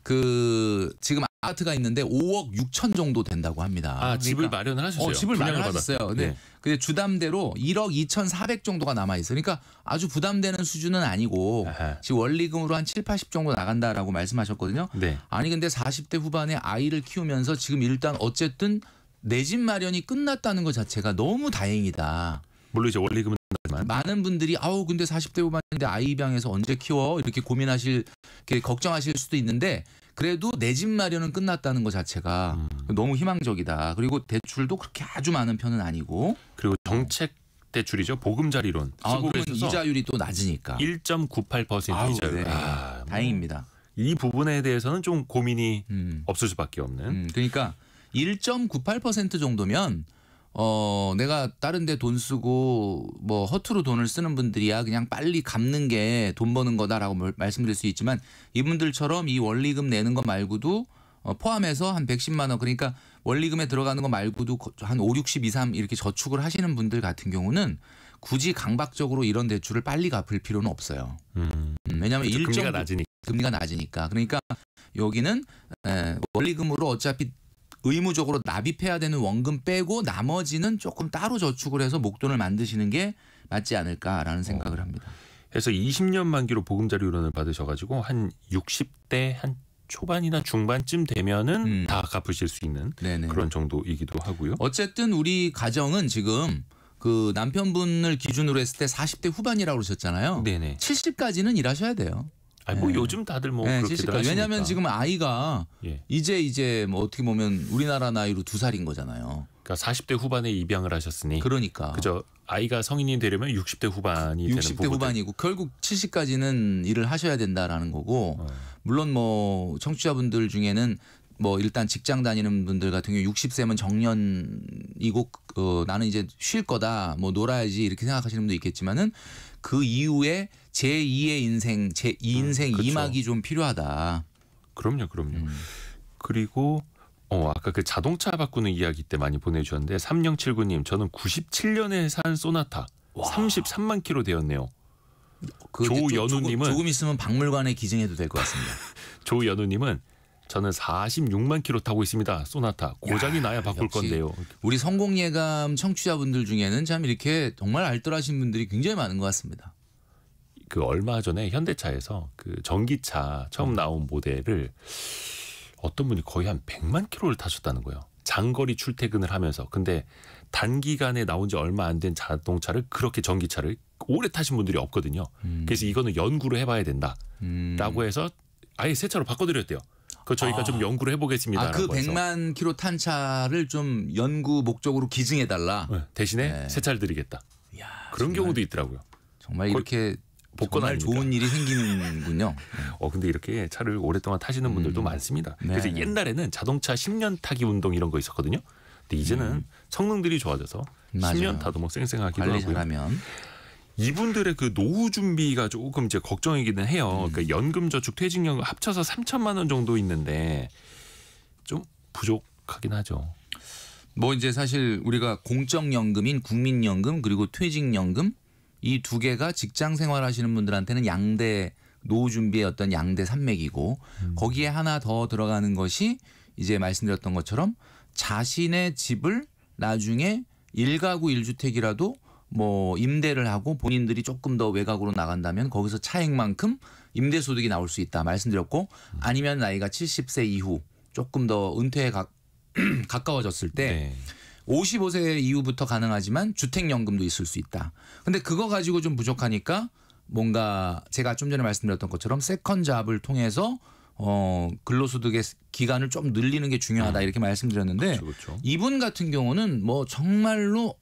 그 지금 아파트가 있는데 5억 6천 정도 된다고 합니다. 아, 집을 마련을 하셨어요. 집을 분양을 마련하셨어요. 받았- 근데 네. 근데 주담대로 1억 2,400 정도가 남아 있어요. 그러니까 아주 부담되는 수준은 아니고 아하. 지금 원리금으로 한 7, 80 정도 나간다라고 말씀하셨거든요. 네. 아니 근데 40대 후반에 아이를 키우면서 지금 일단 어쨌든 내 집 마련이 끝났다는 것 자체가 너무 다행이다. 물론 이제 원리금은 나지만 많은 분들이 아우 근데 40대 후반인데 아이 입양해서 언제 키워 이렇게 고민하실 이렇게 걱정하실 수도 있는데 그래도 내 집 마련은 끝났다는 것 자체가 너무 희망적이다. 그리고 대출도 그렇게 아주 많은 편은 아니고 그리고 정책 대출이죠. 보금자리론 쓰고 그러면 계셔서 이자율이 또 낮으니까 1.98% 아우, 이자율. 네. 뭐 다행입니다. 이 부분에 대해서는 좀 고민이 음. 없을 수밖에 없는. 그러니까 1.98% 정도면 내가 다른 데 돈 쓰고 뭐 허투루 돈을 쓰는 분들이야 그냥 빨리 갚는 게 돈 버는 거다라고 말씀드릴 수 있지만 이분들처럼 이 원리금 내는 거 말고도 포함해서 한 110만 원 그러니까 원리금에 들어가는 거 말고도 한 5, 60, 2, 3 이렇게 저축을 하시는 분들 같은 경우는 굳이 강박적으로 이런 대출을 빨리 갚을 필요는 없어요. 왜냐하면 금리가 낮으니까. 그러니까 여기는 원리금으로 어차피 의무적으로 납입해야 되는 원금 빼고 나머지는 조금 따로 저축을 해서 목돈을 만드시는 게 맞지 않을까라는 생각을 합니다. 그래서 20년 만기로 보금자리론을 받으셔가지고 한 60대 한 초반이나 중반쯤 되면은 다 갚으실 수 있는 네네. 그런 정도이기도 하고요. 어쨌든 우리 가정은 지금 그 남편분을 기준으로 했을 때 40대 후반이라고 그러셨잖아요. 네네. 70까지는 일하셔야 돼요. 아니 뭐 네. 요즘 다들 뭐 네, 그렇게들 70까지. 하시니까. 왜냐하면 지금 아이가 예. 이제 뭐 어떻게 보면 우리나라 나이로 2살인 거잖아요. 그러니까 40대 후반에 입양을 하셨으니 그러니까. 그죠. 아이가 성인이 되려면 60대 후반이 되는 60대 부부들. 후반이고 결국 70까지는 일을 하셔야 된다라는 거고 물론 뭐 청취자분들 중에는 뭐 일단 직장 다니는 분들 같은 경우 60세면 정년이고 나는 이제 쉴 거다 뭐 놀아야지 이렇게 생각하시는 분도 있겠지만은 그 이후에 제2의 인생 제2 인생 그렇죠. 2막이 좀 필요하다. 그럼요. 그리고 아까 그 자동차 바꾸는 이야기 때 많이 보내주셨는데 3079님 저는 97년에 산 소나타 33만 킬로 되었네요. 조연우님은 조금 있으면 박물관에 기증해도 될 것 같습니다. 조연우님은 저는 46만 킬로 타고 있습니다. 소나타 고장이 나야 바꿀 역시 건데요. 우리 성공예감 청취자분들 중에는 참 이렇게 정말 알뜰하신 분들이 굉장히 많은 것 같습니다. 그 얼마 전에 현대차에서 그 전기차 처음 나온 모델을 어떤 분이 거의 한 100만 킬로를 타셨다는 거예요. 장거리 출퇴근을 하면서. 근데 단기간에 나온 지 얼마 안 된 자동차를 그렇게 전기차를 오래 타신 분들이 없거든요. 그래서 이거는 연구를 해봐야 된다라고 해서 아예 새 차로 바꿔드렸대요. 그 저희가 좀 연구를 해보겠습니다. 그 100만 킬로 탄 차를 좀 연구 목적으로 기증해달라. 대신에 새 차를 드리겠다. 이야, 그런 정말, 경우도 있더라고요. 정말 이렇게 복권 정말 아닙니까? 좋은 일이 생기는군요. 근데 이렇게 차를 오랫동안 타시는 분들도 많습니다. 그래서 네네. 옛날에는 자동차 10년 타기 운동 이런 거 있었거든요. 근데 이제는 성능들이 좋아져서 맞아요. 10년 타도 뭐 쌩쌩하기도 관리 하고요. 잘하면. 이분들의 그 노후 준비가 조금 이제 걱정이기는 해요. 그러니까 연금 저축 퇴직연금 합쳐서 3천만 원 정도 있는데 좀 부족하긴 하죠. 뭐 이제 사실 우리가 공적연금인 국민연금 그리고 퇴직연금 이 두 개가 직장 생활하시는 분들한테는 양대 노후 준비의 어떤 양대 산맥이고 거기에 하나 더 들어가는 것이 이제 말씀드렸던 것처럼 자신의 집을 나중에 1가구 1주택이라도 뭐 임대를 하고 본인들이 조금 더 외곽으로 나간다면 거기서 차액만큼 임대소득이 나올 수 있다 말씀드렸고 아니면 나이가 70세 이후 조금 더 은퇴에 가까워졌을 때 네. 55세 이후부터 가능하지만 주택연금도 있을 수 있다. 근데 그거 가지고 좀 부족하니까 뭔가 제가 좀 전에 말씀드렸던 것처럼 세컨잡을 통해서 근로소득의 기간을 좀 늘리는 게 중요하다 이렇게 말씀드렸는데 그렇죠. 이분 같은 경우는 뭐 정말로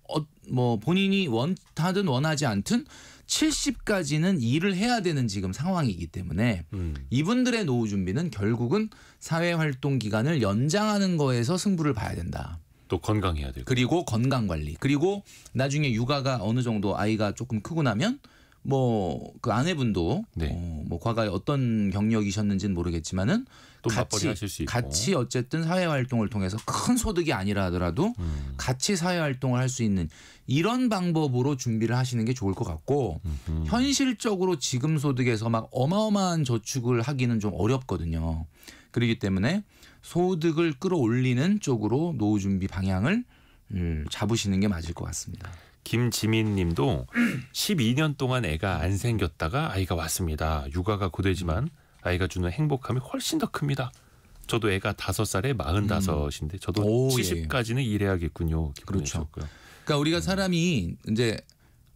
뭐 본인이 원하든 원하지 않든 70까지는 일을 해야 되는 지금 상황이기 때문에 이분들의 노후 준비는 결국은 사회활동 기간을 연장하는 거에서 승부를 봐야 된다. 또 건강해야 되고. 그리고 건강 관리. 그리고 나중에 육아가 어느 정도 아이가 조금 크고 나면 뭐 그 아내분도 네. 뭐 과거에 어떤 경력이셨는지는 모르겠지만은 또 맞벌이 하실 수 있고. 같이 어쨌든 사회 활동을 통해서 큰 소득이 아니라 하더라도 같이 사회 활동을 할 수 있는 이런 방법으로 준비를 하시는 게 좋을 것 같고 현실적으로 지금 소득에서 막 어마어마한 저축을 하기는 좀 어렵거든요. 그렇기 때문에 소득을 끌어올리는 쪽으로 노후 준비 방향을 잡으시는 게 맞을 것 같습니다. 김지민 님도 12년 동안 애가 안 생겼다가 아이가 왔습니다. 육아가 고되지만 아이가 주는 행복함이 훨씬 더 큽니다. 저도 애가 5살에 45인데 저도 오, 70까지는 일해야겠군요. 그렇죠. 그러니까 우리가 사람이 이제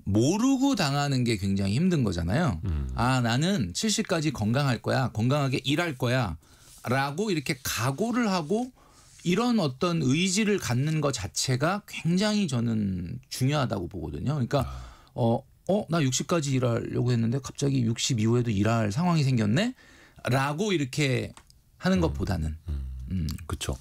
모르고 당하는 게 굉장히 힘든 거잖아요. 아, 나는 70까지 건강할 거야. 건강하게 일할 거야. 라고 이렇게 각오를 하고 이런 어떤 의지를 갖는 것 자체가 굉장히 저는 중요하다고 보거든요. 그러니까 나 60까지 일하려고 했는데 갑자기 60 이후에도 일할 상황이 생겼네? 라고 이렇게 하는 것보다는. 그렇죠.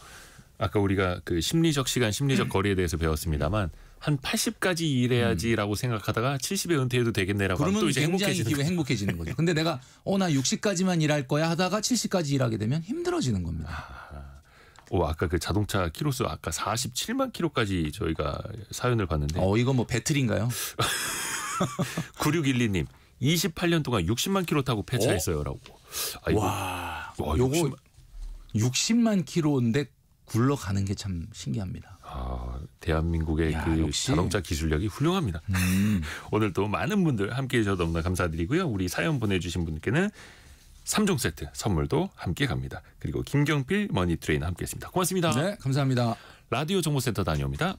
아까 우리가 그 심리적 시간, 심리적 거리에 대해서 배웠습니다만 한 80까지 일해야지라고 생각하다가 70에 은퇴해도 되겠네라고 하면 또 이제 굉장히 행복해지는 거죠. 근데 내가 나 60까지만 일할 거야 하다가 70까지 일하게 되면 힘들어지는 겁니다. 아까 그 자동차 키로수 아까 47만 키로까지 저희가 사연을 봤는데 이거 뭐 배틀인가요? 9612님 28년 동안 60만 키로 타고 폐차했어요라고. 요거 60만 키로인데 굴러가는 게 참 신기합니다. 대한민국의 역시. 자동차 기술력이 훌륭합니다. 오늘 또 많은 분들 함께해 주셔서 너무나 감사드리고요. 우리 사연 보내주신 분께는 3종 세트 선물도 함께 갑니다. 그리고 김경필 머니트레이너 함께했습니다. 고맙습니다. 네, 감사합니다. 라디오 정보센터 다녀옵니다.